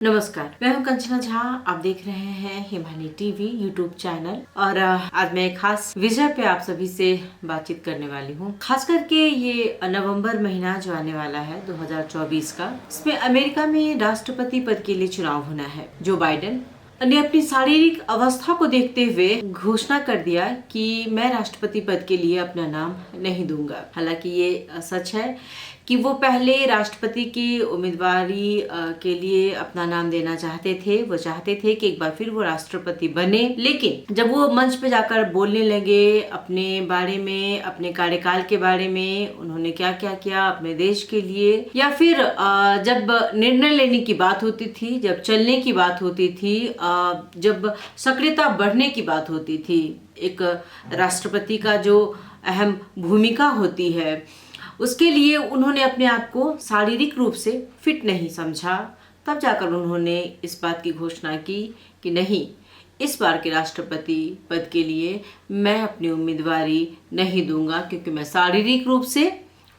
नमस्कार, मैं हूं कंचना झा। आप देख रहे हैं हिमालय टीवी यूट्यूब चैनल और आज मैं एक खास विषय पे आप सभी से बातचीत करने वाली हूं। खास करके ये नवंबर महीना जो आने वाला है 2024 का, इसमें अमेरिका में राष्ट्रपति पद के लिए चुनाव होना है। जो बाइडेन ने अपनी शारीरिक अवस्था को देखते हुए घोषणा कर दिया कि मैं राष्ट्रपति पद के लिए अपना नाम नहीं दूंगा। हालांकि ये सच है कि वो पहले राष्ट्रपति की उम्मीदवारी के लिए अपना नाम देना चाहते थे। वो चाहते थे कि एक बार फिर वो राष्ट्रपति बने, लेकिन जब वो मंच पे जाकर बोलने लगे अपने बारे में, अपने कार्यकाल के बारे में, उन्होंने क्या क्या किया अपने देश के लिए, या फिर जब निर्णय लेने की बात होती थी, जब चलने की बात होती थी, जब सक्रियता बढ़ने की बात होती थी, एक राष्ट्रपति का जो अहम भूमिका होती है, उसके लिए उन्होंने अपने आप को शारीरिक रूप से फिट नहीं समझा। तब जाकर उन्होंने इस बात की घोषणा की कि नहीं, इस बार के राष्ट्रपति पद के लिए मैं अपनी उम्मीदवारी नहीं दूंगा, क्योंकि मैं शारीरिक रूप से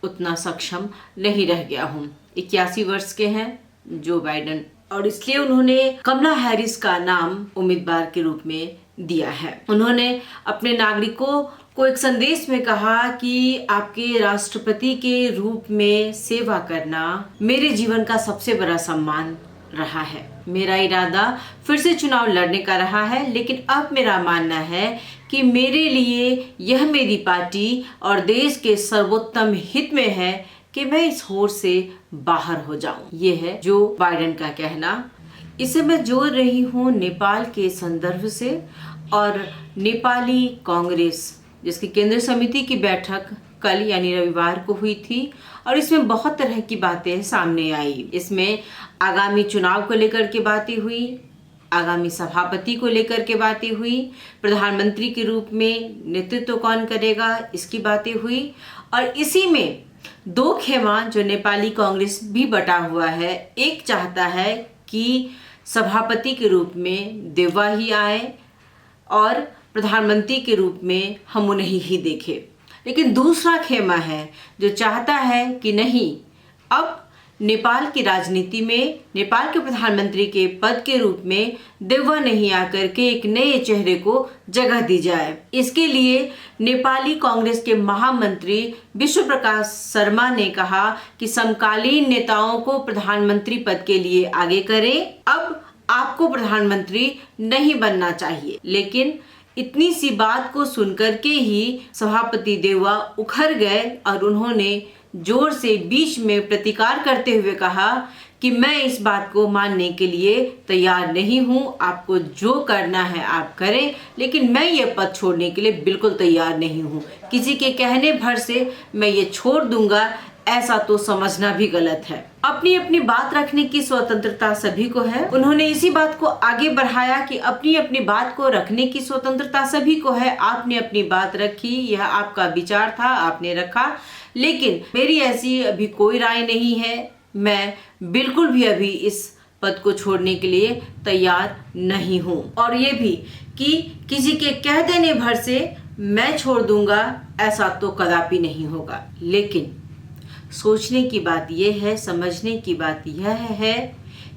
उतना सक्षम नहीं रह गया हूँ। 81 वर्ष के हैं जो बाइडेन, और इसलिए उन्होंने कमला हैरिस का नाम उम्मीदवार के रूप में दिया है। उन्होंने अपने नागरिकों को एक संदेश में कहा कि आपके राष्ट्रपति के रूप में सेवा करना मेरे जीवन का सबसे बड़ा सम्मान रहा है। मेरा इरादा फिर से चुनाव लड़ने का रहा है, लेकिन अब मेरा मानना है कि मेरे लिए यह मेरी पार्टी और देश के सर्वोत्तम हित में है कि मैं इस होड़ से बाहर हो जाऊं। ये है जो बाइडेन का कहना। इसे मैं जोड़ रही हूँ नेपाल के संदर्भ से, और नेपाली कांग्रेस जिसकी केंद्रीय समिति की बैठक कल यानी रविवार को हुई थी, और इसमें बहुत तरह की बातें सामने आई। इसमें आगामी चुनाव को लेकर के बातें हुई, आगामी सभापति को लेकर के बातें हुई, प्रधानमंत्री के रूप में नेतृत्व कौन करेगा इसकी बातें हुई, और इसी में दो खेमा जो नेपाली कांग्रेस भी बटा हुआ है। एक चाहता है कि सभापति के रूप में देवा ही आए और प्रधानमंत्री के रूप में हम उन्हें ही देखें, लेकिन दूसरा खेमा है जो चाहता है कि नहीं, अब नेपाल की राजनीति में नेपाल के प्रधानमंत्री के पद के रूप में देवा नहीं आकर के एक नए चेहरे को जगह दी जाए। इसके लिए नेपाली कांग्रेस के महामंत्री विश्व प्रकाश शर्मा ने कहा कि समकालीन नेताओं को प्रधानमंत्री पद के लिए आगे करें। अब आपको प्रधानमंत्री नहीं बनना चाहिए। लेकिन इतनी सी बात को सुनकर के ही सभापति देवा उखड़ गए और उन्होंने जोर से बीच में प्रतिकार करते हुए कहा कि मैं इस बात को मानने के लिए तैयार नहीं हूँ। आपको जो करना है आप करें, लेकिन मैं ये पद छोड़ने के लिए बिल्कुल तैयार नहीं हूँ। किसी के कहने भर से मैं ये छोड़ दूंगा, ऐसा तो समझना भी गलत है। अपनी अपनी बात रखने की स्वतंत्रता सभी को है। उन्होंने इसी बात को आगे बढ़ाया कि अपनी अपनी बात को रखने की स्वतंत्रता सभी को है। आपने अपनी बात रखी, यह आपका विचार था, आपने रखा, लेकिन मेरी ऐसी अभी कोई राय नहीं है। मैं बिल्कुल भी अभी इस पद को छोड़ने के लिए तैयार नहीं हूँ, और ये भी कि किसी के कह देने भर से मैं छोड़ दूंगा, ऐसा तो कदापि नहीं होगा। लेकिन सोचने की बात यह है, समझने की बात यह है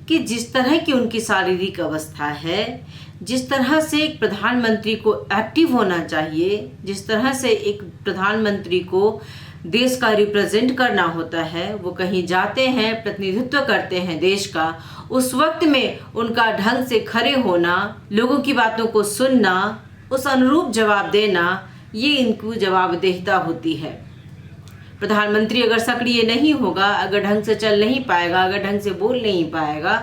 कि जिस तरह की उनकी शारीरिक अवस्था है, जिस तरह से एक प्रधानमंत्री को एक्टिव होना चाहिए, जिस तरह से एक प्रधानमंत्री को देश का रिप्रेजेंट करना होता है, वो कहीं जाते हैं, प्रतिनिधित्व करते हैं देश का, उस वक्त में उनका ढंग से खड़े होना, लोगों की बातों को सुनना, उस अनुरूप जवाब देना, ये इनको जवाबदेहिता होती है। प्रधानमंत्री अगर सक्रिय नहीं होगा, अगर ढंग से चल नहीं पाएगा, अगर ढंग से बोल नहीं पाएगा,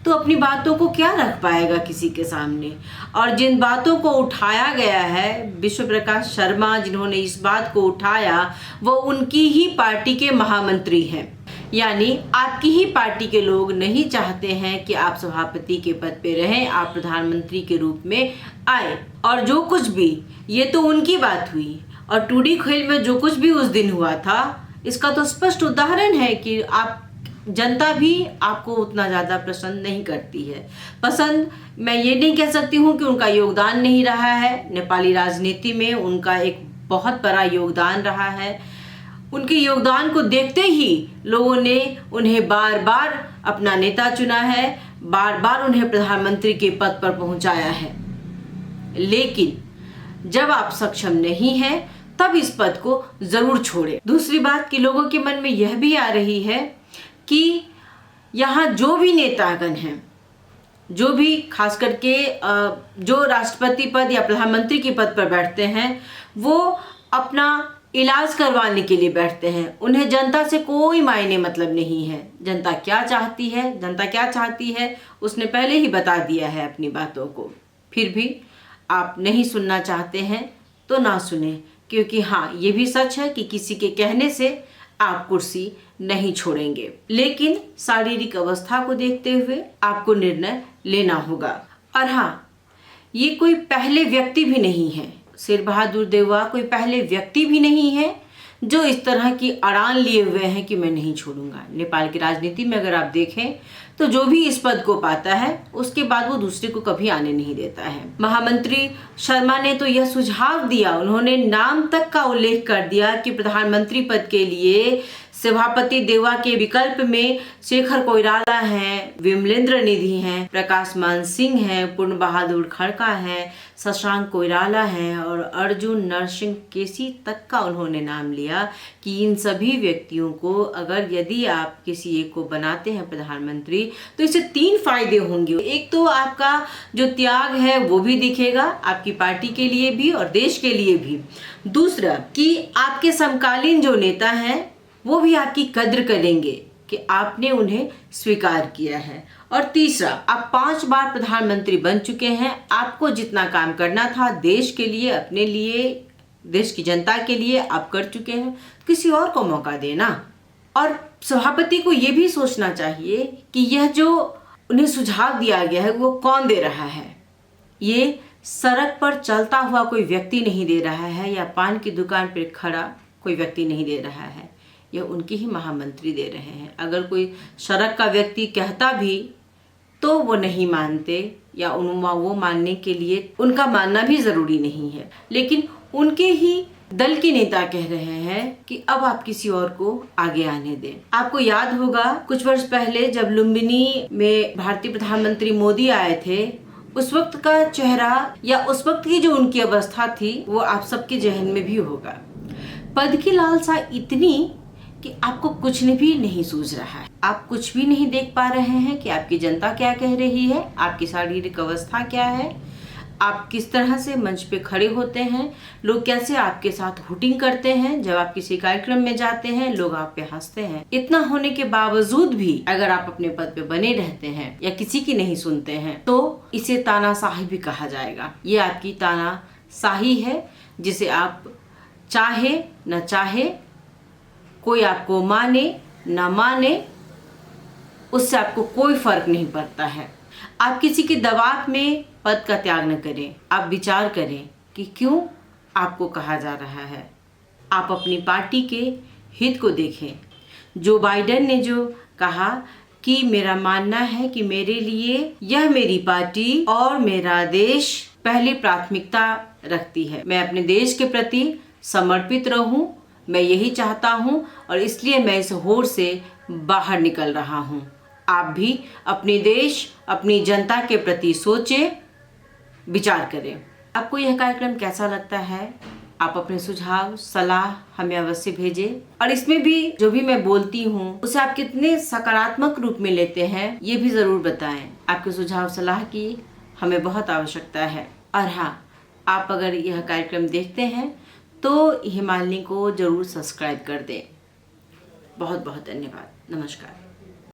तो अपनी बातों को क्या रख पाएगा किसी के सामने। और जिन बातों को उठाया गया है, विश्व प्रकाश शर्मा जिन्होंने इस बात को उठाया, वो उनकी ही पार्टी के महामंत्री हैं। यानी आपकी ही पार्टी के लोग नहीं चाहते हैं कि आप सभापति के पद पे रहें, आप प्रधानमंत्री के रूप में आए। और जो कुछ भी, ये तो उनकी बात हुई, और टूडी खेल में जो कुछ भी उस दिन हुआ था, इसका तो स्पष्ट उदाहरण है कि आप जनता भी आपको उतना ज़्यादा पसंद नहीं करती है। पसंद मैं ये नहीं कह सकती हूँ कि उनका योगदान नहीं रहा है, नेपाली राजनीति में उनका एक बहुत बड़ा योगदान रहा है। उनके योगदान को देखते ही लोगों ने उन्हें बार बार अपना नेता चुना है। बार बार उन्हें प्रधानमंत्री के पद पर पहुंचाया है, लेकिन जब आप सक्षम नहीं हैं तब इस पद को जरूर छोड़ें। दूसरी बात कि लोगों के मन में यह भी आ रही है कि यहाँ जो भी नेतागण हैं, जो भी खास करके जो राष्ट्रपति पद या प्रधानमंत्री के पद पर बैठते हैं, वो अपना इलाज करवाने के लिए बैठते हैं। उन्हें जनता से कोई मायने मतलब नहीं है। जनता क्या चाहती है, जनता क्या चाहती है, उसने पहले ही बता दिया है अपनी बातों को। फिर भी आप नहीं सुनना चाहते हैं तो ना सुने, क्योंकि हाँ, ये भी सच है कि किसी के कहने से आप कुर्सी नहीं छोड़ेंगे, लेकिन शारीरिक अवस्था को देखते हुए आपको निर्णय लेना होगा। और हाँ, ये कोई पहले व्यक्ति भी नहीं है, शेर बहादुर देववा कोई पहले व्यक्ति भी नहीं है जो इस तरह की अड़ान लिए हुए हैं कि मैं नहीं छोड़ूंगा। नेपाल की राजनीति में अगर आप देखें तो जो भी इस पद को पाता है उसके बाद वो दूसरे को कभी आने नहीं देता है। महामंत्री शर्मा ने तो यह सुझाव दिया, उन्होंने नाम तक का उल्लेख कर दिया कि प्रधानमंत्री पद के लिए सभापति देववा के विकल्प में शेखर कोइराला हैं, विमलेंद्र निधि हैं, प्रकाश मान सिंह हैं, पूर्ण बहादुर खड़का हैं, शशांक कोइराला हैं और अर्जुन नरसिंह केसी तक का उन्होंने नाम लिया कि इन सभी व्यक्तियों को अगर यदि आप किसी एक को बनाते हैं प्रधानमंत्री तो इससे 3 फायदे होंगे। एक तो आपका जो त्याग है वो भी दिखेगा, आपकी पार्टी के लिए भी और देश के लिए भी। दूसरा कि आपके समकालीन जो नेता हैं वो भी आपकी कद्र करेंगे कि आपने उन्हें स्वीकार किया है। और तीसरा, आप 5 बार प्रधानमंत्री बन चुके हैं, आपको जितना काम करना था देश के लिए, अपने लिए, देश की जनता के लिए आप कर चुके हैं, किसी और को मौका देना। और सभापति को ये भी सोचना चाहिए कि यह जो उन्हें सुझाव दिया गया है वो कौन दे रहा है। ये सड़क पर चलता हुआ कोई व्यक्ति नहीं दे रहा है या पान की दुकान पर खड़ा कोई व्यक्ति नहीं दे रहा है, यह उनके ही महामंत्री दे रहे हैं। अगर कोई सड़क का व्यक्ति कहता भी तो वो नहीं मानते या वो मानने के लिए उनका मानना भी ज़रूरी नहीं है, लेकिन उनके ही दल के नेता कह रहे हैं कि अब आप किसी और को आगे आने दें। आपको याद होगा कुछ वर्ष पहले जब लुम्बिनी में भारतीय प्रधानमंत्री मोदी आए थे, उस वक्त का चेहरा या उस वक्त की जो उनकी अवस्था थी वो आप सबके जहन में भी होगा। पद की लालसा इतनी कि आपको कुछ भी नहीं सूझ रहा है, आप कुछ भी नहीं देख पा रहे हैं कि आपकी जनता क्या कह रही है, आपकी शारीरिक अवस्था क्या है, आप किस तरह से मंच पे खड़े होते हैं, लोग कैसे आपके साथ हुटिंग करते हैं, जब आप किसी कार्यक्रम में जाते हैं लोग आप पे हंसते हैं। इतना होने के बावजूद भी अगर आप अपने पद पे बने रहते हैं या किसी की नहीं सुनते हैं तो इसे तानाशाही भी कहा जाएगा। ये आपकी तानाशाही है जिसे आप चाहे न चाहे, कोई आपको माने न माने, उससे आपको कोई फर्क नहीं पड़ता है। आप किसी के दबाव में पद का त्याग न करें, आप विचार करें कि क्यों आपको कहा जा रहा है। आप अपनी पार्टी के हित को देखें। जो बाइडेन ने जो कहा कि मेरा मानना है कि मेरे लिए यह मेरी पार्टी और मेरा देश पहली प्राथमिकता रखती है, मैं अपने देश के प्रति समर्पित रहूं, मैं यही चाहता हूं और इसलिए मैं इस होड़ से बाहर निकल रहा हूं। आप भी अपने देश, अपनी जनता के प्रति सोचें, विचार करें। आपको यह कार्यक्रम कैसा लगता है? आप अपने सुझाव, सलाह हमें अवश्य भेजें। और इसमें भी जो भी मैं बोलती हूँ उसे आप कितने सकारात्मक रूप में लेते हैं ये भी ज़रूर बताएं। आपके सुझाव, सलाह की हमें बहुत आवश्यकता है। और हाँ, आप अगर यह कार्यक्रम देखते हैं तो हिमालनी को ज़रूर सब्सक्राइब कर दें। बहुत बहुत धन्यवाद। नमस्कार।